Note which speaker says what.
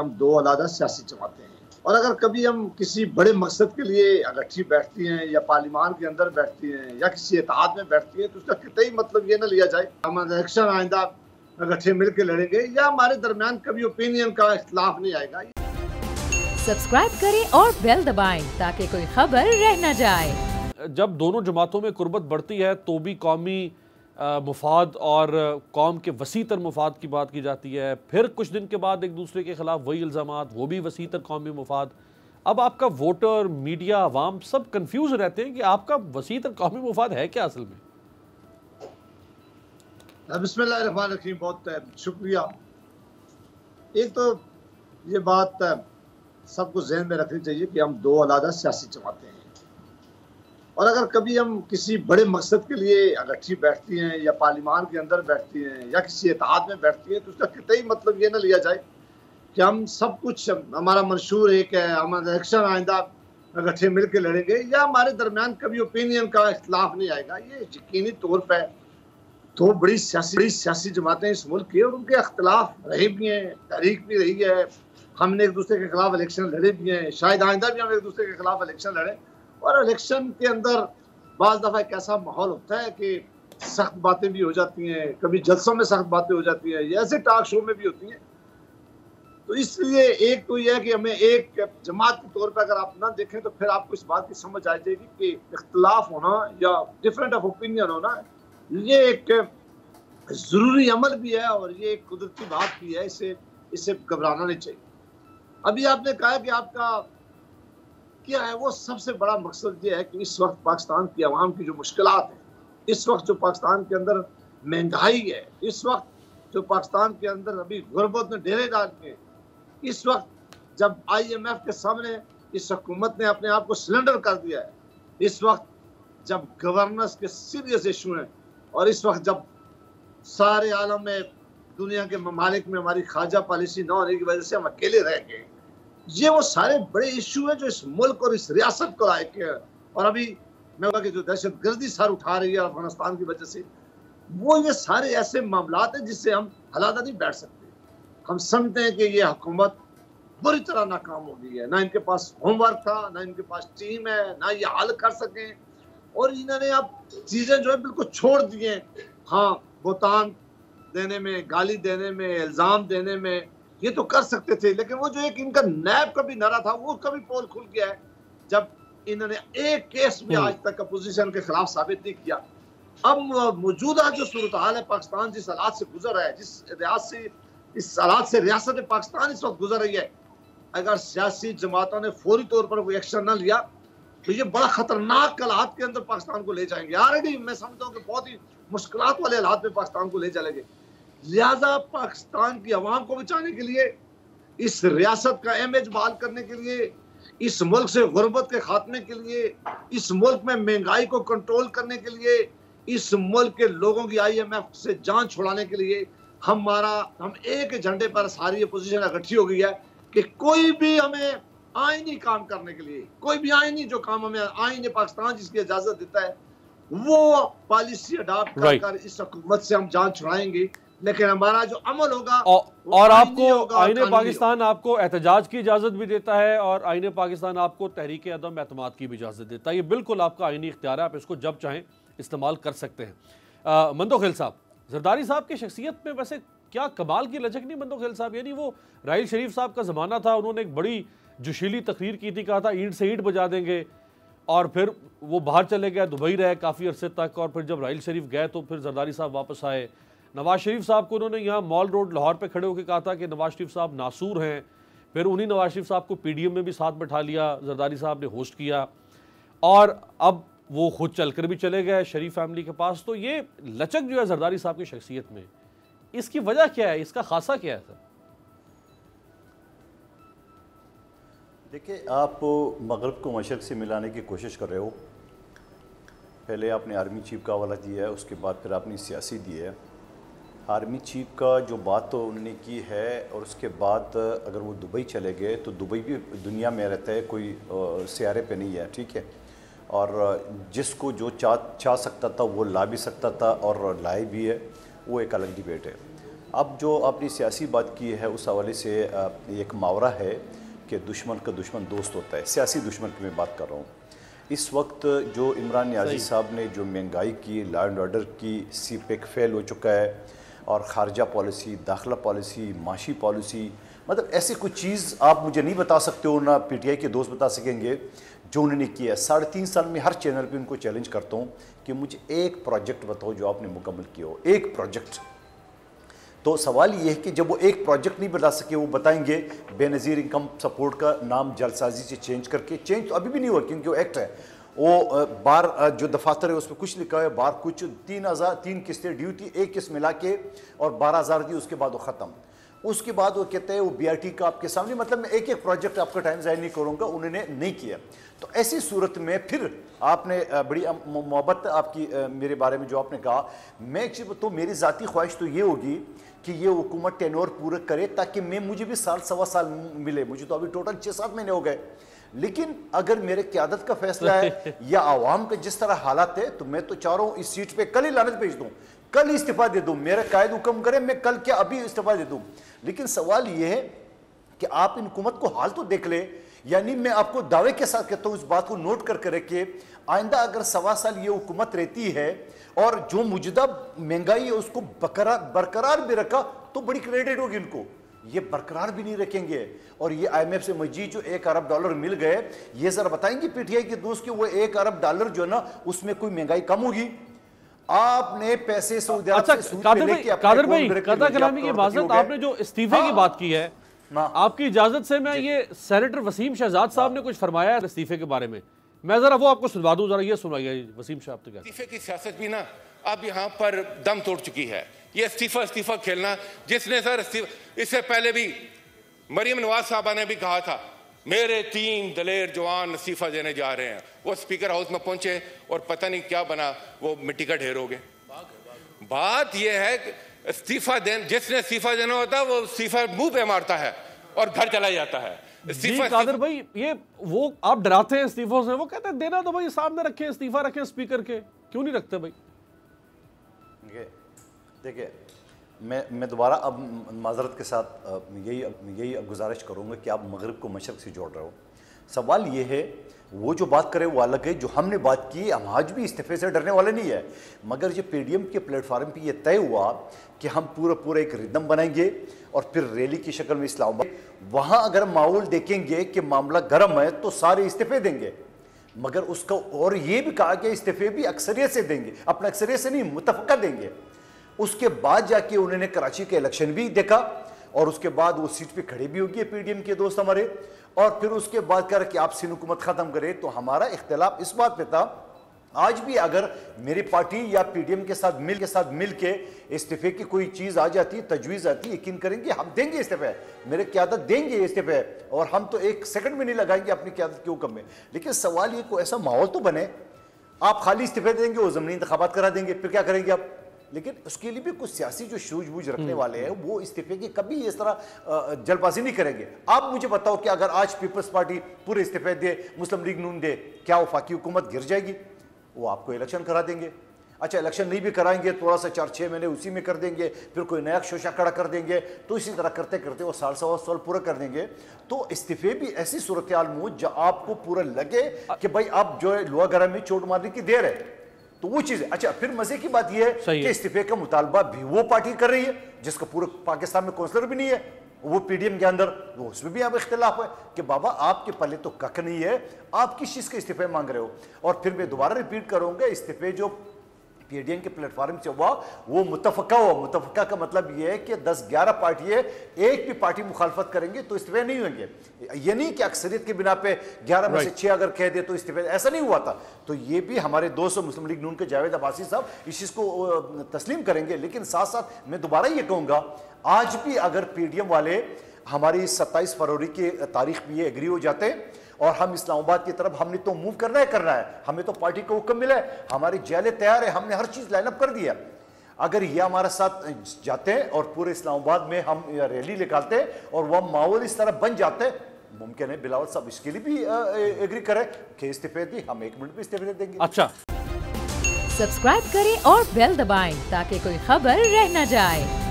Speaker 1: हम दो अलग सियासी जमातें हैं और अगर कभी हम किसी बड़े मकसद के लिए इकट्ठी बैठती हैं या पार्लियामान के अंदर बैठती हैं या किसी इत्तेहाद में बैठती हैं तो उसका कतई मतलब ये ना लिया जाए हम इलेक्शन आइंदा इकट्ठे मिलकर लड़ेंगे या हमारे दरमियान कभी ओपिनियन का इख्तिलाफ नहीं आएगा।
Speaker 2: सब्सक्राइब करें और बेल दबाएं ताकि कोई खबर रह न जाए।
Speaker 3: जब दोनों जमातों में कुर्बत बढ़ती है तो भी कौमी मुफाद और कौम के वसीतर मुफाद की बात की जाती है, फिर कुछ दिन के बाद एक दूसरे के खिलाफ वही इल्ज़ामात, वो भी वसीतर कौमी मुफाद। अब आपका वोटर, मीडिया, अवाम सब कंफ्यूज रहते हैं कि आपका वसीतर कौमी मुफाद है क्या असल में।
Speaker 1: बिस्मिल्लाहिर्रहमानिर्रहीम, बहुत शुक्रिया। एक तो ये बात सबको जहन में रखनी चाहिए कि हम दो अलग सियासी जमातें हैं और अगर कभी हम किसी बड़े मकसद के लिए इकट्ठी बैठती हैं या पार्लियामान के अंदर बैठती हैं या किसी इत्तेहाद में बैठती हैं तो उसका कतई मतलब ये ना लिया जाए कि हम सब कुछ हमारा मंशूर एक है, हम इलेक्शन आइंदा इकट्ठे मिल के लड़ेंगे या हमारे दरमियान कभी ओपिनियन का इख्तिलाफ नहीं आएगा। ये यकीनी तौर पर तो बड़ी सियासी जमातें इस मुल्क की और उनके अख्तिलाफ रहे भी हैं, तारीख भी रही है। हमने एक दूसरे के खिलाफ इलेक्शन लड़े भी हैं, शायद आइंदा भी हम एक दूसरे के खिलाफ इलेक्शन लड़े। और इलेक्शन के अंदर बाज़ दफ़ा एक ऐसा माहौल होता है कि सख्त बातें भी हो जाती हैं, कभी जलसों में सख्त बातें हो जाती हैं, ऐसे टॉक शो में भी होती हैं। तो इसलिए एक तो यह है कि हमें एक जमात के तौर पर अगर आप ना देखें तो फिर आपको इस बात की समझ आ जाएगी कि इख्तिलाफ होना या डिफरेंट ऑफ ओपिनियन होना ये एक ज़रूरी अमल भी है और ये एक कुदरती बात भी है, इससे घबराना नहीं चाहिए। अभी आपने कहा कि आपका क्या है, वो सबसे बड़ा मकसद ये है कि इस वक्त पाकिस्तान की आवाम की जो मुश्किलात हैं, इस वक्त जो पाकिस्तान के अंदर महंगाई है, इस वक्त जो पाकिस्तान के अंदर अभी गुर्बत ने डेरे डाल के, इस वक्त जब IMF के सामने इस हुकूमत ने अपने आप को सिलेंडर कर दिया है, इस वक्त जब गवर्नेंस के सीरियस इशू हैं और इस वक्त जब सारे आलम में दुनिया के ममालिक में हमारी खारजा पॉलिसी ना होने की वजह से हम अकेले रह गए, ये वो सारे बड़े इशू हैं जो इस मुल्क और इस रियासत को लायक है। और अभी मैं कि जो दहशत गर्दी सर उठा रही है अफगानिस्तान की वजह से, वो ये सारे ऐसे मामलात हैं जिससे हम हलादा नहीं बैठ सकते। हम समझते हैं कि ये हुकूमत बुरी तरह नाकाम हो गई है, ना इनके पास होमवर्क था, ना इनके पास टीम है, ना ये हल कर सकें और इन्होंने अब चीज़ें जो है बिल्कुल छोड़ दी हैं। हाँ, बोतान देने में, गाली देने में, इल्ज़ाम देने में ये तो कर सकते थे, लेकिन वो जो एक इनका नैब का भी नारा था वो कभी पोल खुल गया है जब इन्होंने एक केस में आज तक अपोजिशन के खिलाफ साबित नहीं किया। अब मौजूदा जो सूरत हाल है, पाकिस्तान जिस हालात से गुजर रहा है, इस हालात से रियासत पाकिस्तान इस वक्त गुजर रही है, अगर सियासी जमातों ने फौरी तौर पर कोई एक्शन न लिया तो ये बड़ा खतरनाक हालात के अंदर पाकिस्तान को ले जाएंगे। ऑलरेडी मैं समझता हूँ कि बहुत ही मुश्किलात वाले हालात में पाकिस्तान को ले चलेंगे। लिहाजा पाकिस्तान की आवाम को बचाने के लिए, इस रियासत का इमेज बहाल करने के लिए, इस मुल्क से गुर्बत के खात्मे के लिए, इस मुल्क में महंगाई को कंट्रोल करने के लिए, इस मुल्क के लोगों की IMF से जान छुड़ाने के लिए हम एक झंडे पर सारी अपोजिशन इकट्ठी हो गई है कि कोई भी हमें आईनी काम करने के लिए, कोई भी आईनी जो काम हमें आईन पाकिस्तान जिसकी इजाजत देता है वो पॉलिसी अडॉप्ट कर इस हुकूमत से हम जान छुड़ाएंगे। लेकिन हमारा जो अमल होगा
Speaker 3: और आपको आईने पाकिस्तान आपको एहतजाज की इजाज़त भी देता है और आईने पाकिस्तान आपको तहरीक अदम एतमाद की भी इजाज़त देता है। ये बिल्कुल आपका आईनी इख्तियार है, आप इसको जब चाहें इस्तेमाल कर सकते हैं। मंदोखेल साहब, जरदारी साहब की शख्सियत में वैसे क्या कमाल की लचक नहीं मंदोखेल साहब? यानी वो राहिल शरीफ साहब का ज़माना था, उन्होंने एक बड़ी जोशीली तकरीर की थी, कहा था ईंट से ईंट बजा देंगे, और फिर वो बाहर चले गए, दुबई रहे काफ़ी अरसे तक, और फिर जब राहिल शरीफ गए तो फिर जरदारी साहब वापस आए। नवाज शरीफ साहब को उन्होंने यहाँ मॉल रोड लाहौर पे खड़े होकर कहा था कि नवाज शरीफ साहब नासूर हैं, फिर उन्हीं नवाज शरीफ साहब को PDM में भी साथ बैठा लिया, जरदारी साहब ने होस्ट किया और अब वो खुद चलकर भी चले गए शरीफ फैमिली के पास। तो ये लचक जो है जरदारी साहब की शख्सियत में, इसकी वजह क्या है, इसका खासा क्या है सर?
Speaker 4: देखिए, आप मगरब को मशरक़ से मिलाने की कोशिश कर रहे हो। पहले आपने आर्मी चीफ का हवाला दिया है, उसके बाद फिर आपने सियासी दिया है। आर्मी चीफ का जो बात तो उन्होंने की है और उसके बाद अगर वो दुबई चले गए तो दुबई भी दुनिया में रहता है, कोई सियारे पे नहीं है, ठीक है। और जिसको जो चाह सकता था वो ला भी सकता था और लाए भी है, वो एक अलग डिबेट है। अब जो आपने सियासी बात की है उस हवाले से एक मुहावरा है कि दुश्मन का दुश्मन दोस्त होता है। सियासी दुश्मन की मैं बात कर रहा हूँ। इस वक्त जो इमरान नियाज़ी साहब ने जो महंगाई की, लॉ एंड ऑर्डर की, सीपेक फेल हो चुका है, और खारजा पॉलिसी, दाखिला पॉलिसी, माशी पॉलिसी, मतलब ऐसी कुछ चीज़ आप मुझे नहीं बता सकते हो, ना पीटीआई के दोस्त बता सकेंगे जो उन्होंने किया है। 3.5 साल में हर चैनल पे उनको चैलेंज करता हूँ कि मुझे एक प्रोजेक्ट बताओ जो आपने मुकम्मल किया हो, एक प्रोजेक्ट। तो सवाल ये है कि जब वो एक प्रोजेक्ट नहीं बता सके, वो बताएंगे बेनज़ीर इनकम सपोर्ट का नाम जल्दसाजी से चेंज करके। चेंज तो अभी भी नहीं हुआ क्योंकि वो एक्ट है, वो बार जो दफातर है उस पर कुछ लिखा है, बार कुछ 3 किस्तें ड्यू थी, एक किस्त मिला के और 12,000 दी, उसके बाद वो ख़त्म। उसके बाद वो कहते हैं वो BRT का आपके सामने, मतलब मैं एक एक प्रोजेक्ट आपका टाइम ज़ाया नहीं करूँगा, उन्होंने नहीं किया। तो ऐसी सूरत में फिर आपने बड़ी मोहब्बत आपकी मेरे बारे में जो आपने कहा, मैं तो मेरी ज़ाती ख्वाहिश तो ये होगी कि ये हुकूमत टेन्योर पूरा करे ताकि मुझे भी साल सवा साल मिले। मुझे तो अभी टोटल 6-7 महीने हो गए, लेकिन अगर मेरे क़यादत का फैसला है या आवाम के जिस तरह हालात है, तो मैं तो चाह रहा हूँ इस सीट पे कल ही लानत भेज दूँ, कल ही इस्तीफा दे दूँ। मेरा कायद हुक्म करे, मैं कल क्या अभी इस्तीफा दे दूँ। लेकिन सवाल ये है कि आप इन हुकूमत को हाल तो देख ले। यानी मैं आपको दावे के साथ कहता हूँ, इस बात को नोट करके रखिए, आइंदा अगर सवा साल ये हुकूमत रहती है और जो मौजूदा महंगाई है उसको बरकरार भी रखा, तो बड़ी क्रेडिट होगी इनको। ये बरकरार भी नहीं रखेंगे और ये IMF से मजीद जो $1 अरब मिल गए, ये जरा बताएंगे पीटीआई के दोस्त कि वो $1 अरब जो है ना, उसमें कोई महंगाई कम होगी? आपने पैसे सऊदी अरब से सूद पे लेके
Speaker 3: कादर भाई, कदा कलामी की इजाजत, आपने जो इस्तीफे की बात की है, आपकी इजाजत से मैं ये सेनेटर वसीम शहजाद साहब ने कुछ फरमाया है इस्तीफे के बारे में, मैं जरा वो आपको सुनवा दूं, जरा ये सुनाइए वसीम साहब। तो क्या
Speaker 5: इस्तीफे की सियासत भी ना अब यहाँ पर दम तोड़ चुकी है। ये इस्तीफा खेलना, जिसने सर इससे पहले भी मरीम नवाज साहबा ने भी कहा था मेरे 3 दलेर जवान इस्तीफा देने जा रहे हैं, वो स्पीकर हाउस में पहुंचे और पता नहीं क्या बना, वो मिट्टी का ढेर हो गए। बात यह है कि इस्तीफा जिसने इस्तीफा देना होता है वो इस्तीफा मुंह पे मारता है और घर चला जाता है।
Speaker 3: कादर भाई, ये वो आप डराते हैं इस्तीफों से, वो कहते हैं देना तो भाई सामने रखें, इस्तीफा रखें स्पीकर के, क्यों नहीं रखते भाई?
Speaker 4: देखिए, मैं दोबारा अब माजरत के साथ यही गुजारिश करूँगा कि आप मगरिब को मशरक़ से जोड़ रहे हो। सवाल ये है, वो जो बात करे वो अलग है, जो हमने बात की, हम आज भी इस्तीफे से डरने वाले नहीं है। मगर जो PDM के प्लेटफार्म पे ये तय हुआ कि हम पूरा एक रिदम बनाएंगे और फिर रैली की शक्ल में इस्लामाबाद, वहाँ अगर माहौल देखेंगे कि मामला गर्म है तो सारे इस्तीफे देंगे। मगर उसका और ये भी कहा कि इस्तीफे भी अक्सरियत से देंगे, अपना अक्सरियत से नहीं, मुतफ़क़ा देंगे। उसके बाद जाके उन्होंने कराची के इलेक्शन भी देखा और उसके बाद वो सीट पे खड़े भी होगी PDM के दोस्त हमारे, और फिर उसके बाद कहा कि आप सिंध हुकूमत ख़त्म करें। तो हमारा इख्तिलाफ इस बात पे था, आज भी अगर मेरी पार्टी या PDM के साथ मिल के इस्तीफे की कोई चीज़ आ जाती, तजवीज़ आती, यकीन करेंगे हम देंगे इस्तीफे, मेरे क़यादत देंगे इस्तीफे, और हम तो 1 सेकंड भी नहीं लगाएंगे अपनी क़यादत के हुक्म में। लेकिन सवाल ये कोई ऐसा माहौल तो बने, आप खाली इस्तीफे देंगे, वो ज़मीनी इंतखाबात करा देंगे, फिर क्या करेंगे आप? लेकिन उसके लिए भी कुछ सियासी जो सूझबूझ रखने वाले हैं वो इस्तीफे की कभी इस तरह जल्दबाजी नहीं करेंगे। आप मुझे बताओ कि अगर आज पीपल्स पार्टी पूरे इस्तीफे दे, मुस्लिम लीग नून दे, क्या वफाकी हुकूमत गिर जाएगी? वो आपको इलेक्शन करा देंगे। अच्छा, इलेक्शन नहीं भी कराएंगे, थोड़ा सा 4-6 महीने उसी में कर देंगे, फिर कोई नया शोशा खड़ा कर देंगे, तो इसी तरह करते करते वो साल सवा साल पूरा कर देंगे। तो इस्तीफे भी ऐसी सूरत हाल में जब आपको पूरा लगे कि भाई आप जो है लोहा गर्म में चोट मारने की देर है, तो वो चीज है। अच्छा, फिर मजे की बात यह है कि इस्तीफे का मुतालबा भी वो पार्टी कर रही है जिसका पूरे पाकिस्तान में काउंसलर भी नहीं है, वो PDM के अंदर, वो उसमें भी आप इख्तिलाफ है कि बाबा आपके पल्ले तो कख नहीं है, आप किस चीज के इस्तीफे मांग रहे हो। और फिर मैं दोबारा रिपीट करूंगा, इस्तीफे जो PDM के प्लेटफॉर्म से हुआ वो मुतफ़क़ा हुआ। मुतफ़क़ा का मतलब ये है कि 10-11 पार्टी है, एक भी पार्टी मुखालफत करेंगे तो इस्तीफे नहीं होंगे। ये नहीं कि अक्सरियत के बिना पे 11 में से 6 अगर कह दे तो इस्तीफे, ऐसा नहीं हुआ था। तो ये भी हमारे दोस्त मुस्लिम लीग नून के जावेद अब्बासी साहब इस चीज़ को तस्लीम करेंगे। लेकिन साथ साथ मैं दोबारा ये कहूँगा, आज भी अगर PDM वाले हमारी 27 फरवरी की तारीख में ये एग्री हो जाते हैं और हम इस्लामाबाद की तरफ, हमने तो मूव करना है, हमें तो पार्टी को हुक्म मिला है, हमारी जेलें तैयार है, हमने हर चीज़ लाइनअप कर दिया। अगर ये हमारे साथ जाते हैं और पूरे इस्लामाबाद में हम रैली निकालते हैं और वह माहौल इस तरह बन जाते हैं, मुमकिन है बिलावल साहब इसके लिए भी एग्री करें कि इस्तीफे दी, हम 1 मिनट में इस्तीफे दे देंगे।
Speaker 3: अच्छा,
Speaker 2: सब्सक्राइब करें और बेल दबाएं ताकि कोई खबर रह न जाए।